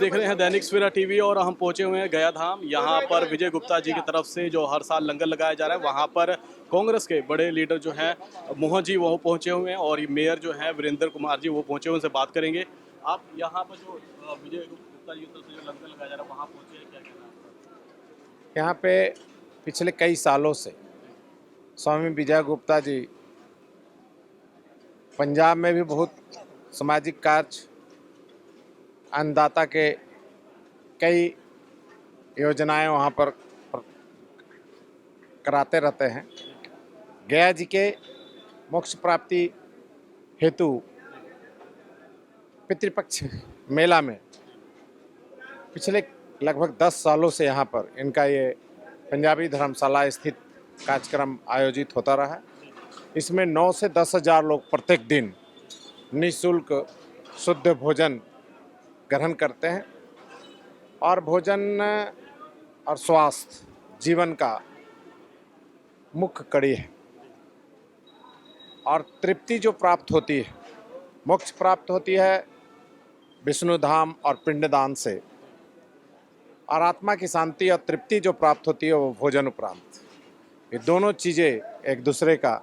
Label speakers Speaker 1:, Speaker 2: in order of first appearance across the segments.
Speaker 1: देख रहे हैं दैनिक सवेरा टीवी और हम पहुंचे हुए हैं गया धाम। यहाँ पर विजय गुप्ता जी की तरफ से जो हर साल लंगर लगाया जा रहा है, वहाँ पर कांग्रेस के बड़े लीडर जो हैं मोहन जी वो पहुंचे हुए हैं और ये मेयर जो है वीरेंद्र कुमार जी वो पहुंचे हुए, उनसे बात करेंगे। आप यहाँ पर जो विजय गुप्ता जी की तरफ से जो लंगर लगाया जा रहा है वहाँ पहुँचे हैं, क्या कहना है आपका?
Speaker 2: यहाँ पे पिछले कई सालों से स्वामी विजय गुप्ता जी पंजाब में भी बहुत सामाजिक कार्य, अन्नदाता के कई योजनाएं वहाँ पर कराते रहते हैं। गया जी के मोक्ष प्राप्ति हेतु पितृपक्ष मेला में पिछले लगभग 10 सालों से यहाँ पर इनका ये पंजाबी धर्मशाला स्थित कार्यक्रम आयोजित होता रहा है। इसमें 9 से 10 हज़ार लोग प्रत्येक दिन निःशुल्क शुद्ध भोजन ग्रहण करते हैं और भोजन और स्वास्थ्य जीवन का मुख्य कड़ी है और तृप्ति जो प्राप्त होती है, मोक्ष प्राप्त होती है विष्णु धाम और पिंडदान से, और आत्मा की शांति और तृप्ति जो प्राप्त होती है वो भोजन उपरांत। ये दोनों चीज़ें एक दूसरे का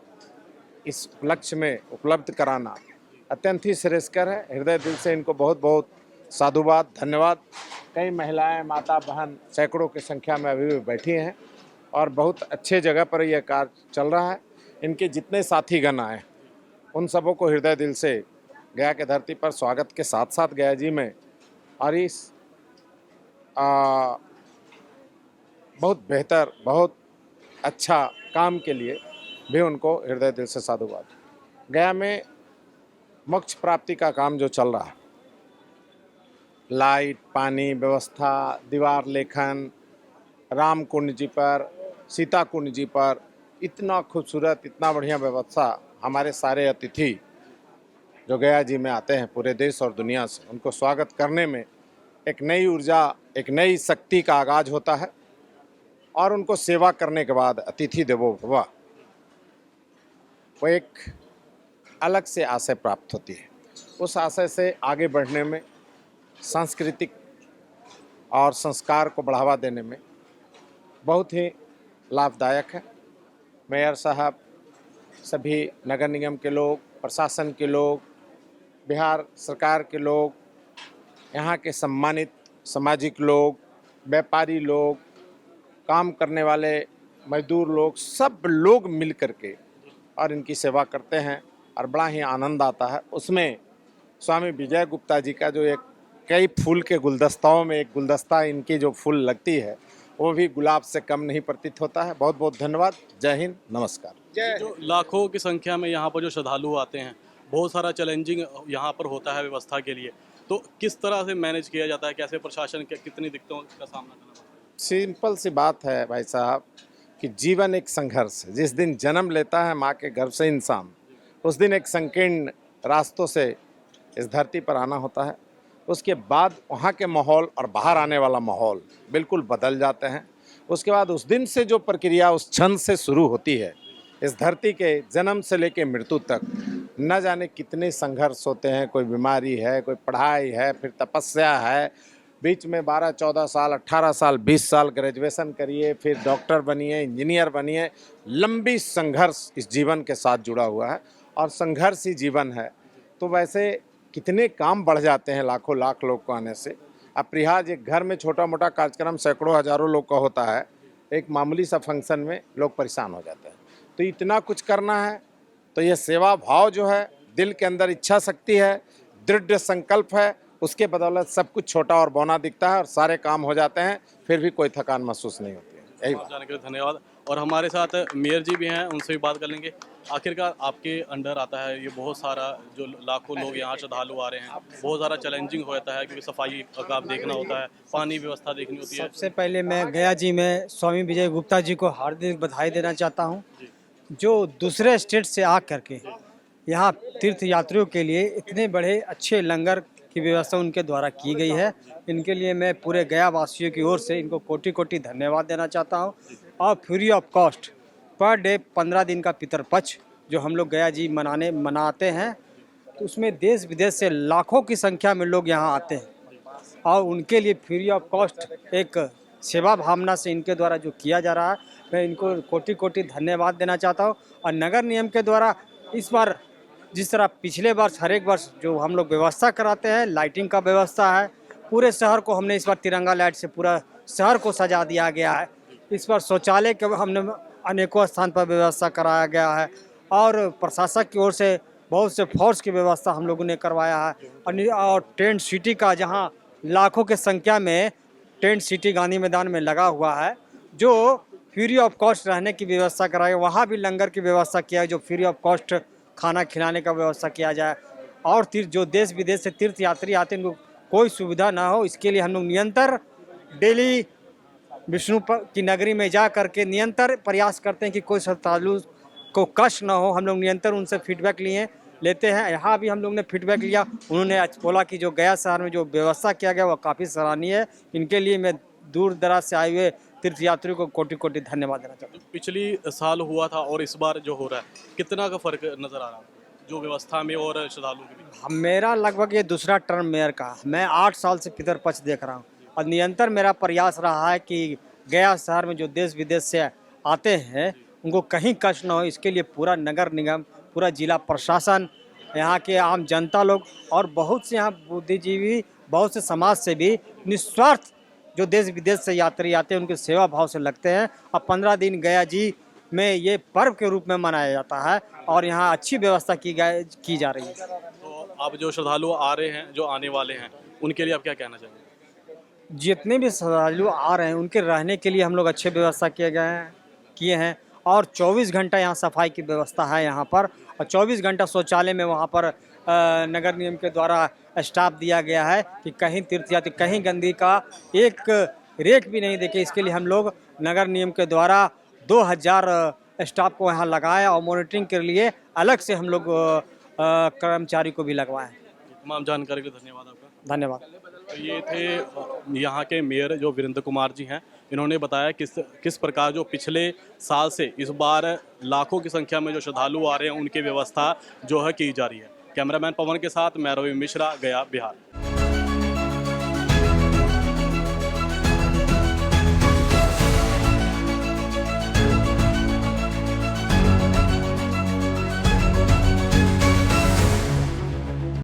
Speaker 2: इस लक्ष्य में उपलब्ध कराना अत्यंत ही श्रेयस्कर है। हृदय दिल से इनको बहुत बहुत साधुवाद, धन्यवाद। कई महिलाएं, माता, बहन सैकड़ों की संख्या में अभी भी बैठी हैं और बहुत अच्छे जगह पर यह कार्य चल रहा है। इनके जितने साथीगण आए उन सबों को हृदय दिल से गया के धरती पर स्वागत के साथ साथ गया जी में और इस बहुत बेहतर, बहुत अच्छा काम के लिए भी उनको हृदय दिल से साधुवाद। गया में मोक्ष प्राप्ति का काम जो चल रहा है, लाइट, पानी व्यवस्था, दीवार लेखन, राम कुंड जी पर, सीता कुंड जी पर इतना खूबसूरत, इतना बढ़िया व्यवस्था। हमारे सारे अतिथि जो गया जी में आते हैं पूरे देश और दुनिया से, उनको स्वागत करने में एक नई ऊर्जा, एक नई शक्ति का आगाज होता है और उनको सेवा करने के बाद अतिथि देवो भव, वो एक अलग से आशय प्राप्त होती है। उस आशय से आगे बढ़ने में, सांस्कृतिक और संस्कार को बढ़ावा देने में बहुत ही लाभदायक है। मेयर साहब, सभी नगर निगम के लोग, प्रशासन के लोग, बिहार सरकार के लोग, यहाँ के सम्मानित सामाजिक लोग, व्यापारी लोग, काम करने वाले मजदूर लोग, सब लोग मिल करके और इनकी सेवा करते हैं और बड़ा ही आनंद आता है। उसमें स्वामी विजय गुप्ता जी का जो एक कई फूल के गुलदस्ताओं में एक गुलदस्ता इनकी जो फूल लगती है वो भी गुलाब से कम नहीं प्रतीत होता है। बहुत बहुत धन्यवाद। जय हिंद, नमस्कार।
Speaker 1: जो लाखों की संख्या में यहाँ पर जो श्रद्धालु आते हैं, बहुत सारा चैलेंजिंग यहाँ पर होता है व्यवस्था के लिए, तो किस तरह से मैनेज किया जाता है? कैसे प्रशासन के कितनी दिक्कतों का सामना करना पड़ता है?
Speaker 2: सिंपल सी बात है भाई साहब कि जीवन एक संघर्ष है। जिस दिन जन्म लेता है माँ के गर्भ से इंसान, उस दिन एक संकीर्ण रास्तों से इस धरती पर आना होता है। उसके बाद वहाँ के माहौल और बाहर आने वाला माहौल बिल्कुल बदल जाते हैं। उसके बाद उस दिन से जो प्रक्रिया उस क्षण से शुरू होती है, इस धरती के जन्म से लेकर मृत्यु तक न जाने कितने संघर्ष होते हैं। कोई बीमारी है, कोई पढ़ाई है, फिर तपस्या है, बीच में 12-14 साल, 18 साल, 20 साल ग्रेजुएशन करिए, फिर डॉक्टर बनिए, इंजीनियर बनिए। लंबी संघर्ष इस जीवन के साथ जुड़ा हुआ है और संघर्ष ही जीवन है। तो वैसे कितने काम बढ़ जाते हैं लाखों लाख लोग को आने से। अब रिहाज एक घर में छोटा मोटा कार्यक्रम सैकड़ों हजारों लोग का होता है, एक मामूली सा फंक्शन में लोग परेशान हो जाते हैं। तो इतना कुछ करना है तो ये सेवा भाव जो है, दिल के अंदर इच्छा शक्ति है, दृढ़ संकल्प है, उसके बदौलत सब कुछ छोटा और बौना दिखता है और सारे काम हो जाते हैं, फिर भी कोई थकान महसूस नहीं होती है। यही बात।
Speaker 1: जाने के लिए धन्यवाद। और हमारे साथ मेयर जी भी हैं, उनसे भी बात कर लेंगे। आखिरकार आपके अंडर आता है ये बहुत सारा, जो लाखों लोग यहाँ श्रद्धालु आ रहे हैं, बहुत सारा चैलेंजिंग हो जाता है क्योंकि सफाई का आप देखना होता है, पानी व्यवस्था देखनी होती है।
Speaker 3: सबसे पहले मैं गया जी में स्वामी विजय गुप्ता जी को हार्दिक बधाई देना चाहता हूँ, जो दूसरे स्टेट से आ करके यहाँ तीर्थ यात्रियों के लिए इतने बड़े अच्छे लंगर की व्यवस्था उनके द्वारा की गई है। इनके लिए मैं पूरे गया वासियों की ओर से इनको कोटि कोटि धन्यवाद देना चाहता हूँ। और free of cost per day 15 दिन का पितरपक्ष जो हम लोग गया जी मनाते हैं, तो उसमें देश विदेश से लाखों की संख्या में लोग यहाँ आते हैं और उनके लिए फ्री ऑफ कॉस्ट एक सेवा भावना से इनके द्वारा जो किया जा रहा है, मैं इनको कोटि कोटि धन्यवाद देना चाहता हूँ। और नगर निगम के द्वारा इस बार जिस तरह पिछले वर्ष हर एक वर्ष जो हम लोग व्यवस्था कराते हैं, लाइटिंग का व्यवस्था है, पूरे शहर को हमने इस बार तिरंगा लाइट से पूरा शहर को सजा दिया गया है। इस बार शौचालय के हमने अनेकों स्थान पर व्यवस्था कराया गया है और प्रशासक की ओर से बहुत से फोर्स की व्यवस्था हम लोगों ने करवाया है। और टेंट सिटी का जहां लाखों की संख्या में टेंट सिटी गांधी मैदान में लगा हुआ है, जो फ्री ऑफ कॉस्ट रहने की व्यवस्था कराई, वहाँ भी लंगर की व्यवस्था किया है, जो फ्री ऑफ कॉस्ट खाना खिलाने का व्यवस्था किया जाए। और जो देश विदेश से तीर्थ यात्री आते हैं, उनको कोई सुविधा ना हो, इसके लिए हम लोग निरंतर डेली विष्णु की नगरी में जा करके निरंतर प्रयास करते हैं कि कोई श्रद्धालु को कष्ट ना हो। हम लोग निरंतर उनसे फीडबैक लेते हैं। यहाँ भी हम लोग ने फीडबैक लिया, उन्होंने आज बोला कि जो गया शहर में जो व्यवस्था किया गया वो काफ़ी सराहनीय है। इनके लिए मैं दूर दराज से आए हुए तीर्थयात्रियों को कोटि कोटि धन्यवाद देना चाहता हूँ।
Speaker 1: पिछली साल हुआ था और इस बार जो हो रहा है, कितना का फर्क नजर आ रहा है जो व्यवस्था में और श्रद्धालुओं के बीच?
Speaker 3: मेरा लगभग ये दूसरा टर्म मेयर का, मैं 8 साल से पितर पक्ष देख रहा हूँ और निरंतर मेरा प्रयास रहा है कि गया शहर में जो देश विदेश से आते हैं उनको कहीं कष्ट न हो, इसके लिए पूरा नगर निगम, पूरा जिला प्रशासन, यहाँ के आम जनता लोग और बहुत से यहाँ बुद्धिजीवी, बहुत से समाज से भी निस्वार्थ जो देश विदेश से यात्री आते हैं उनके सेवा भाव से लगते हैं। और 15 दिन गया जी में ये पर्व के रूप में मनाया जाता है और यहाँ अच्छी व्यवस्था की जा रही है।
Speaker 1: तो अब जो श्रद्धालु आ रहे हैं, जो आने वाले हैं, उनके लिए आप क्या कहना चाहेंगे?
Speaker 3: जितने भी श्रद्धालु आ रहे हैं उनके रहने के लिए हम लोग अच्छे व्यवस्था किए हैं और 24 घंटा यहाँ सफाई की व्यवस्था है यहाँ पर, और 24 घंटा शौचालय में वहाँ पर नगर निगम के द्वारा स्टाफ दिया गया है कि कहीं तीर्थयात्री कहीं गंदगी का एक रेख भी नहीं देखे। इसके लिए हम लोग नगर निगम के द्वारा 2000 स्टाफ को यहाँ लगाया और मॉनिटरिंग के लिए अलग से हम लोग कर्मचारी को भी लगवाएं।
Speaker 1: तमाम जानकारी के लिए धन्यवाद आपका।
Speaker 3: धन्यवाद।
Speaker 1: तो ये थे यहाँ के मेयर जो वीरेंद्र कुमार जी हैं। इन्होंने बताया किस प्रकार जो पिछले साल से इस बार लाखों की संख्या में जो श्रद्धालु आ रहे हैं उनकी व्यवस्था जो है की जा रही है। कैमरामैन पवन के साथ मैं रवि मिश्रा, गया, बिहार।